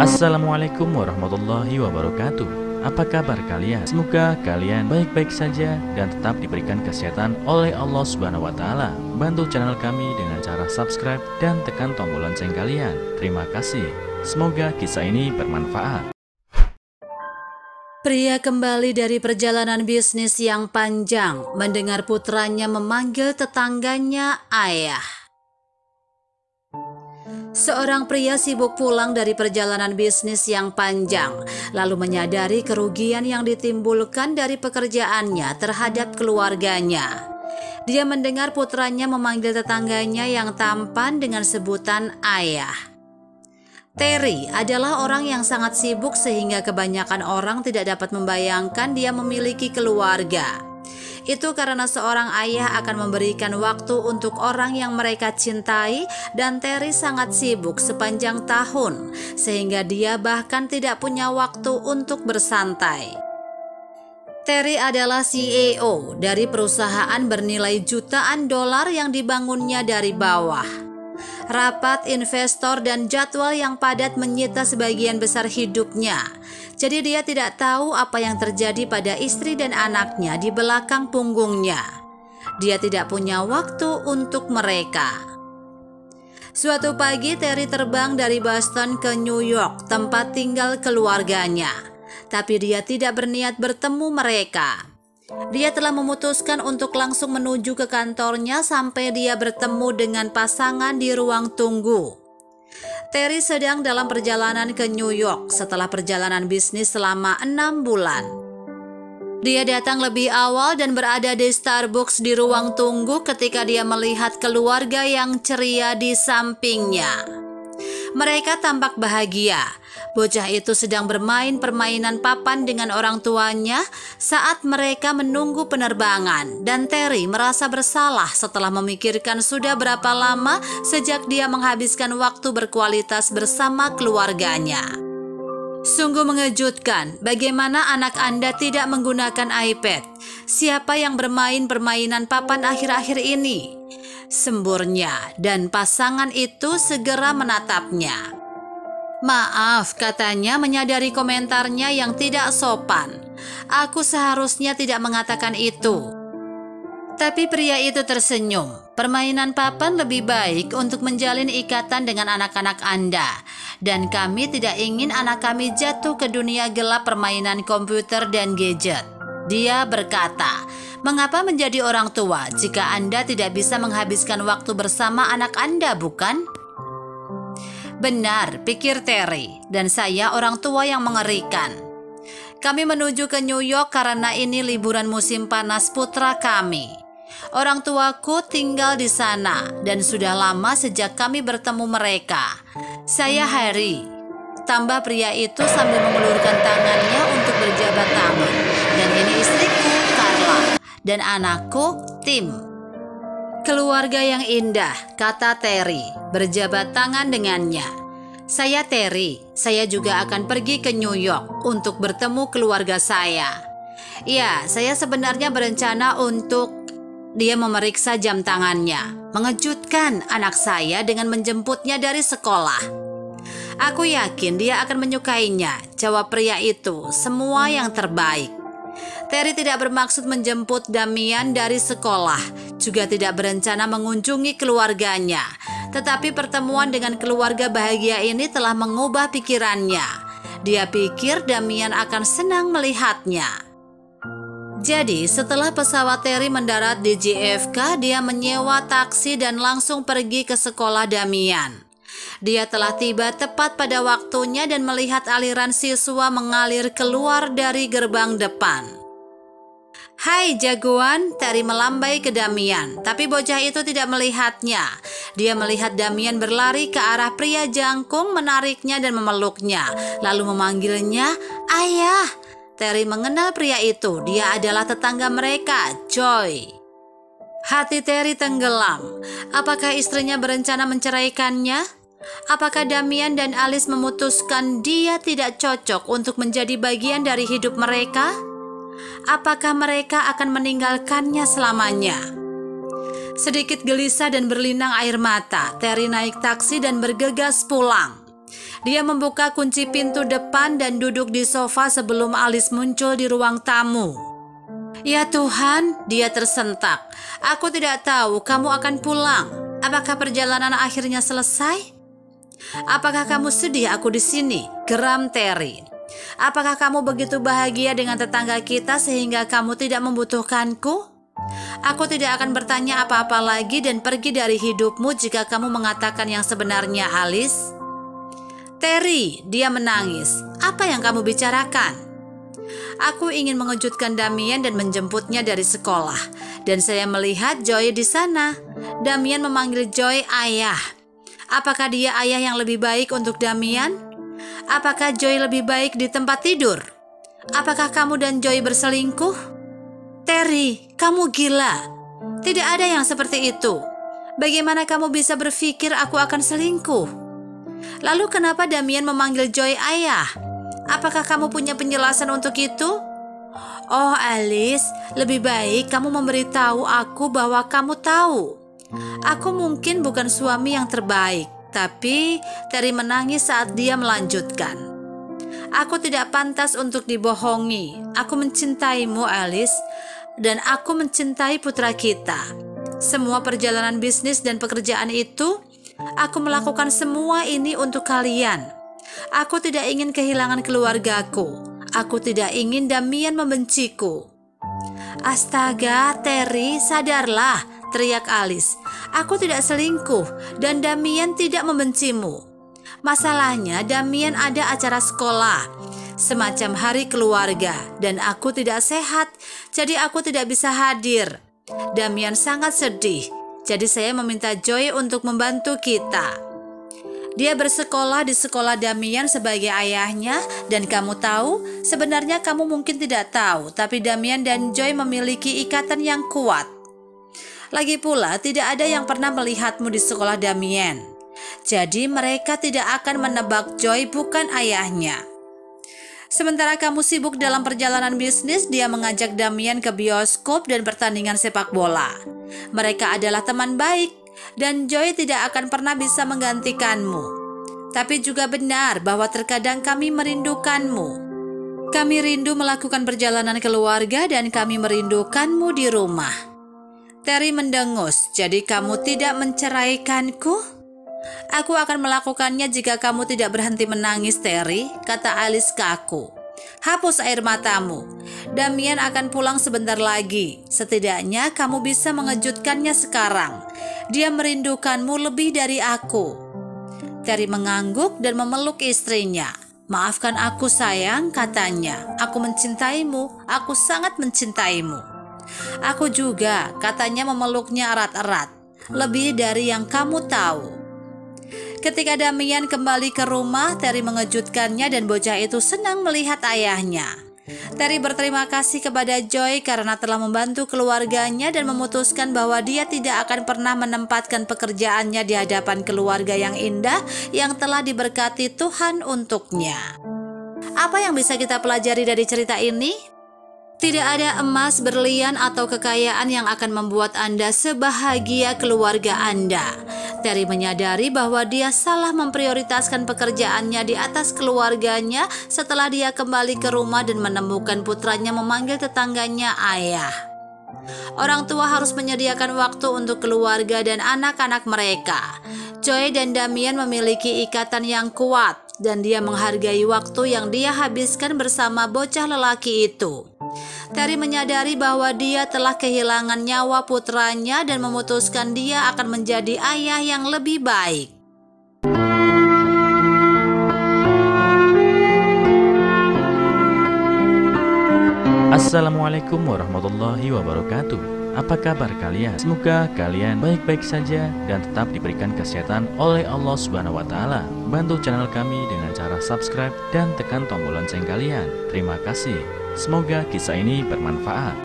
Assalamualaikum warahmatullahi wabarakatuh. Apa kabar kalian? Semoga kalian baik-baik saja dan tetap diberikan kesehatan oleh Allah Subhanahu wa Ta'ala. Bantu channel kami dengan cara subscribe dan tekan tombol lonceng kalian. Terima kasih. Semoga kisah ini bermanfaat. Pria kembali dari perjalanan bisnis yang panjang mendengar putranya memanggil tetangganya ayah. Seorang pria sibuk pulang dari perjalanan bisnis yang panjang, lalu menyadari kerugian yang ditimbulkan dari pekerjaannya terhadap keluarganya. Dia mendengar putranya memanggil tetangganya yang tampan dengan sebutan ayah. Terry adalah orang yang sangat sibuk sehingga kebanyakan orang tidak dapat membayangkan dia memiliki keluarga. Itu karena seorang ayah akan memberikan waktu untuk orang yang mereka cintai, dan Terry sangat sibuk sepanjang tahun sehingga dia bahkan tidak punya waktu untuk bersantai. Terry adalah CEO dari perusahaan bernilai jutaan dolar yang dibangunnya dari bawah. Rapat investor dan jadwal yang padat menyita sebagian besar hidupnya. Jadi dia tidak tahu apa yang terjadi pada istri dan anaknya di belakang punggungnya. Dia tidak punya waktu untuk mereka. Suatu pagi Terry terbang dari Boston ke New York, tempat tinggal keluarganya. Tapi dia tidak berniat bertemu mereka. Dia telah memutuskan untuk langsung menuju ke kantornya sampai dia bertemu dengan pasangan di ruang tunggu. Terry sedang dalam perjalanan ke New York setelah perjalanan bisnis selama 6 bulan. Dia datang lebih awal dan berada di Starbucks di ruang tunggu ketika dia melihat keluarga yang ceria di sampingnya. Mereka tampak bahagia. Bocah itu sedang bermain permainan papan dengan orang tuanya saat mereka menunggu penerbangan, dan Terry merasa bersalah setelah memikirkan sudah berapa lama sejak dia menghabiskan waktu berkualitas bersama keluarganya. Sungguh mengejutkan bagaimana anak Anda tidak menggunakan iPad. Siapa yang bermain permainan papan akhir-akhir ini? Semburnya, dan pasangan itu segera menatapnya. Maaf, katanya menyadari komentarnya yang tidak sopan. Aku seharusnya tidak mengatakan itu. Tapi pria itu tersenyum. Permainan papan lebih baik untuk menjalin ikatan dengan anak-anak Anda. Dan kami tidak ingin anak kami jatuh ke dunia gelap permainan komputer dan gadget. Dia berkata, mengapa menjadi orang tua jika Anda tidak bisa menghabiskan waktu bersama anak Anda, bukan? Benar, pikir Terry, dan saya orang tua yang mengerikan. Kami menuju ke New York karena ini liburan musim panas putra kami. Orang tuaku tinggal di sana dan sudah lama sejak kami bertemu mereka. Saya Harry, tambah pria itu sambil mengulurkan tangannya untuk berjabat tangan. Dan ini istriku, Carla, dan anakku, Tim. Keluarga yang indah, kata Terry, berjabat tangan dengannya. Saya Terry, saya juga akan pergi ke New York untuk bertemu keluarga saya. Ya, saya sebenarnya berencana untuk... Dia memeriksa jam tangannya. Mengejutkan anak saya dengan menjemputnya dari sekolah. Aku yakin dia akan menyukainya, jawab pria itu, semua yang terbaik. Terry tidak bermaksud menjemput Damian dari sekolah, juga tidak berencana mengunjungi keluarganya. Tetapi pertemuan dengan keluarga bahagia ini telah mengubah pikirannya. Dia pikir Damian akan senang melihatnya. Jadi setelah pesawat Terry mendarat di JFK, dia menyewa taksi dan langsung pergi ke sekolah Damian. Dia telah tiba tepat pada waktunya dan melihat aliran siswa mengalir keluar dari gerbang depan. Hai jagoan, Terry melambai ke Damian, tapi bocah itu tidak melihatnya. Dia melihat Damian berlari ke arah pria jangkung, menariknya dan memeluknya, lalu memanggilnya, "Ayah!" Terry mengenal pria itu, dia adalah tetangga mereka, Joy. Hati Terry tenggelam. Apakah istrinya berencana menceraikannya? Apakah Damian dan Alice memutuskan dia tidak cocok untuk menjadi bagian dari hidup mereka? Apakah mereka akan meninggalkannya selamanya? Sedikit gelisah dan berlinang air mata, Terry naik taksi dan bergegas pulang. Dia membuka kunci pintu depan dan duduk di sofa sebelum Alice muncul di ruang tamu. Ya Tuhan, dia tersentak. Aku tidak tahu kamu akan pulang. Apakah perjalanan akhirnya selesai? Apakah kamu sedih aku di sini? Geram Terry. Apakah kamu begitu bahagia dengan tetangga kita sehingga kamu tidak membutuhkanku? Aku tidak akan bertanya apa-apa lagi dan pergi dari hidupmu jika kamu mengatakan yang sebenarnya, Alice. Terry, dia menangis. Apa yang kamu bicarakan? Aku ingin mengejutkan Damien dan menjemputnya dari sekolah. Dan saya melihat Joy di sana. Damien memanggil Joy ayah. Apakah dia ayah yang lebih baik untuk Damien? Apakah Joy lebih baik di tempat tidur? Apakah kamu dan Joy berselingkuh? Terry, kamu gila. Tidak ada yang seperti itu. Bagaimana kamu bisa berpikir aku akan selingkuh? Lalu kenapa Damien memanggil Joy ayah? Apakah kamu punya penjelasan untuk itu? Oh Alice, lebih baik kamu memberitahu aku bahwa kamu tahu. Aku mungkin bukan suami yang terbaik, tapi Terry menangis saat dia melanjutkan. Aku tidak pantas untuk dibohongi. Aku mencintaimu Alice, dan aku mencintai putra kita. Semua perjalanan bisnis dan pekerjaan itu, aku melakukan semua ini untuk kalian. Aku tidak ingin kehilangan keluargaku. Aku tidak ingin Damien membenciku. Astaga, Terry, sadarlah, teriak Alice. Aku tidak selingkuh dan Damien tidak membencimu. Masalahnya Damien ada acara sekolah, semacam hari keluarga, dan aku tidak sehat, jadi aku tidak bisa hadir. Damien sangat sedih. Jadi saya meminta Joy untuk membantu kita. Dia bersekolah di sekolah Damien sebagai ayahnya, dan kamu tahu, sebenarnya kamu mungkin tidak tahu, tapi Damien dan Joy memiliki ikatan yang kuat. Lagi pula, tidak ada yang pernah melihatmu di sekolah Damien. Jadi mereka tidak akan menebak Joy bukan ayahnya. Sementara kamu sibuk dalam perjalanan bisnis, dia mengajak Damien ke bioskop dan pertandingan sepak bola. Mereka adalah teman baik, dan Joy tidak akan pernah bisa menggantikanmu. Tapi juga benar bahwa terkadang kami merindukanmu. Kami rindu melakukan perjalanan keluarga dan kami merindukanmu di rumah. Terry mendengus, jadi kamu tidak menceraikanku? Aku akan melakukannya jika kamu tidak berhenti menangis, Terry, kata Alice kaku. Hapus air matamu. Damien akan pulang sebentar lagi. Setidaknya kamu bisa mengejutkannya sekarang. Dia merindukanmu lebih dari aku. Terry mengangguk dan memeluk istrinya. Maafkan aku sayang, katanya. Aku mencintaimu, aku sangat mencintaimu. Aku juga, katanya memeluknya erat-erat. Lebih dari yang kamu tahu. Ketika Damien kembali ke rumah, Terry mengejutkannya dan bocah itu senang melihat ayahnya. Terry berterima kasih kepada Joy karena telah membantu keluarganya dan memutuskan bahwa dia tidak akan pernah menempatkan pekerjaannya di hadapan keluarga yang indah yang telah diberkati Tuhan untuknya. Apa yang bisa kita pelajari dari cerita ini? Tidak ada emas, berlian, atau kekayaan yang akan membuat Anda sebahagia keluarga Anda. Terry menyadari bahwa dia salah memprioritaskan pekerjaannya di atas keluarganya setelah dia kembali ke rumah dan menemukan putranya memanggil tetangganya ayah. Orang tua harus menyediakan waktu untuk keluarga dan anak-anak mereka. Joy dan Damien memiliki ikatan yang kuat dan dia menghargai waktu yang dia habiskan bersama bocah lelaki itu. Terry menyadari bahwa dia telah kehilangan nyawa putranya dan memutuskan dia akan menjadi ayah yang lebih baik. Assalamualaikum warahmatullahi wabarakatuh. Apa kabar kalian? Semoga kalian baik-baik saja dan tetap diberikan kesehatan oleh Allah Subhanahu wa Ta'ala. Bantu channel kami dengan cara subscribe dan tekan tombol lonceng kalian. Terima kasih. Semoga kisah ini bermanfaat.